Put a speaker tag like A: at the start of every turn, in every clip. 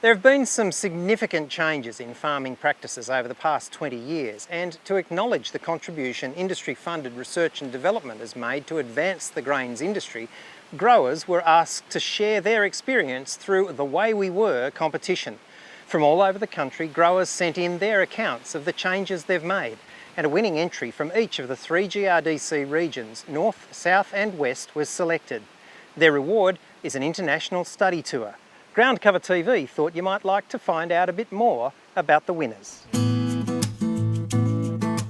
A: There have been some significant changes in farming practices over the past 20 years, and to acknowledge the contribution industry-funded research and development has made to advance the grains industry, growers were asked to share their experience through the Way We Were competition. From all over the country, growers sent in their accounts of the changes they've made, and a winning entry from each of the 3 GRDC regions, North, South and West, was selected. Their reward is an international study tour. Groundcover TV thought you might like to find out a bit more about the winners.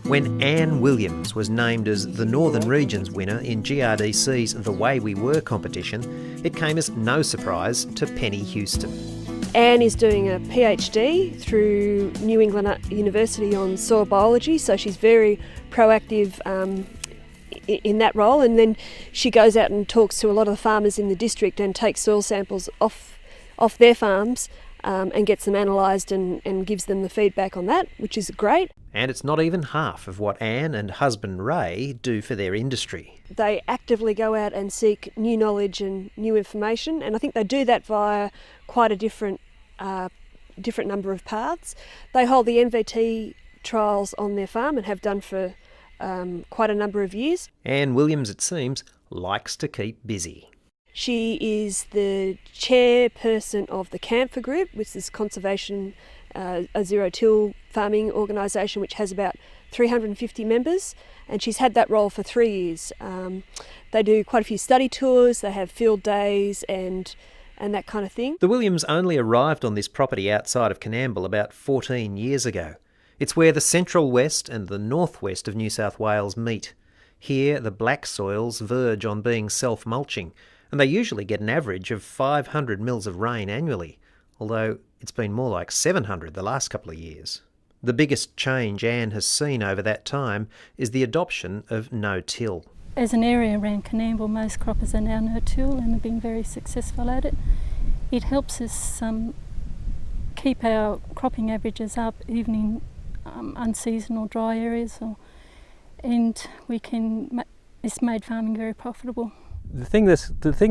A: When Anne Williams was named as the Northern Region's winner in GRDC's The Way We Were competition, it came as no surprise to Penny Houston.
B: Anne is doing a PhD through New England University on soil biology, so she's very proactive in that role, and then she goes out and talks to a lot of the farmers in the district and takes soil samples off their farms and gets them analysed and gives them the feedback on that, which is great.
A: And it's not even half of what Anne and husband Ray do for their industry.
B: They actively go out and seek new knowledge and new information, and I think they do that via quite a different number of paths. They hold the NVT trials on their farm and have done for quite a number of years.
A: Anne Williams, it seems, likes to keep busy.
B: She is the chairperson of the Camphor Group, which is conservation, a zero-till farming organisation which has about 350 members, and she's had that role for 3 years. They do quite a few study tours, they have field days and that kind of thing.
A: The Williams only arrived on this property outside of Coonamble about 14 years ago. It's where the central west and the northwest of New South Wales meet. Here, the black soils verge on being self-mulching, and they usually get an average of 500 mils of rain annually, although it's been more like 700 the last couple of years. The biggest change Anne has seen over that time is the adoption of no-till.
C: As an area around Coonamble, most croppers are now no-till and have been very successful at it. It helps us keep our cropping averages up, even in unseasonal dry areas, and it's made farming very profitable.
D: The thing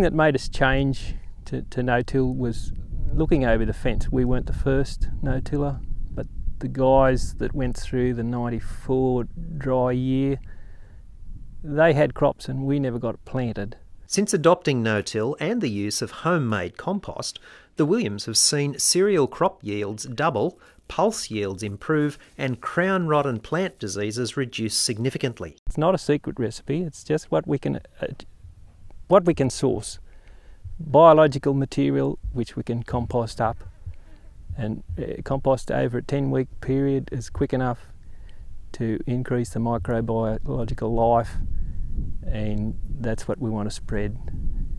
D: that made us change to no-till was looking over the fence. We weren't the first no-tiller, but the guys that went through the 94 dry year, they had crops and we never got it planted.
A: Since adopting no-till and the use of homemade compost, the Williams have seen cereal crop yields double, pulse yields improve and crown rot and plant diseases reduce significantly.
D: It's not a secret recipe, it's just what we can source. Biological material which we can compost up, and compost over a 10-week period is quick enough to increase the microbiological life, and that's what we want to spread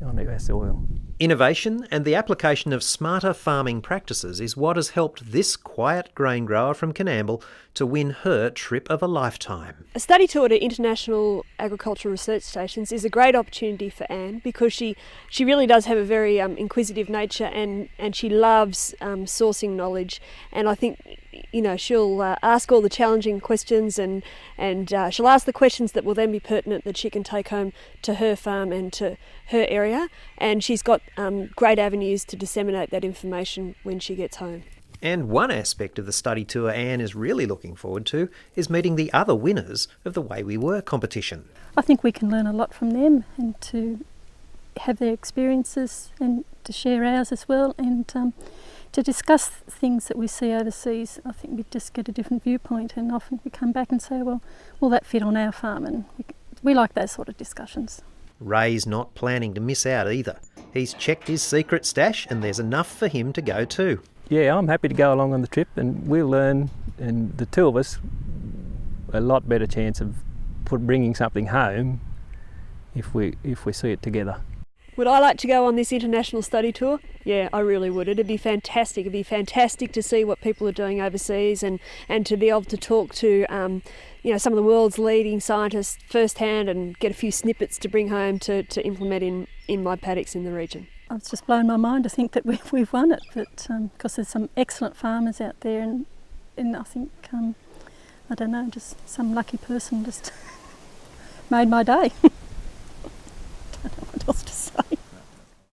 D: onto our soil.
A: Innovation and the application of smarter farming practices is what has helped this quiet grain grower from Coonamble to win her trip of a lifetime.
B: A study tour to international agricultural research stations is a great opportunity for Anne because she really does have a very inquisitive nature and she loves sourcing knowledge, and I think she'll ask all the challenging questions and she'll ask the questions that will then be pertinent that she can take home to her farm and to her area, and she's got great avenues to disseminate that information when she gets home.
A: And one aspect of the study tour Anne is really looking forward to is meeting the other winners of the Way We Were competition.
C: I think we can learn a lot from them and to have their experiences and to share ours as well, and to discuss things that we see overseas. I think we just get a different viewpoint, and often we come back and say, well, will that fit on our farm? And we like those sort of discussions.
A: Ray's not planning to miss out either. He's checked his secret stash and there's enough for him to go too.
D: Yeah, I'm happy to go along on the trip, and we'll learn, and the two of us, a lot better chance of bringing something home if we see it together.
B: Would I like to go on this international study tour? Yeah, I really would. It'd be fantastic. It'd be fantastic to see what people are doing overseas and to be able to talk to some of the world's leading scientists firsthand and get a few snippets to bring home to implement in my paddocks in the region.
C: It's just blown my mind to think that we've won it, but because there's some excellent farmers out there, and I think, I don't know, just some lucky person just made my day.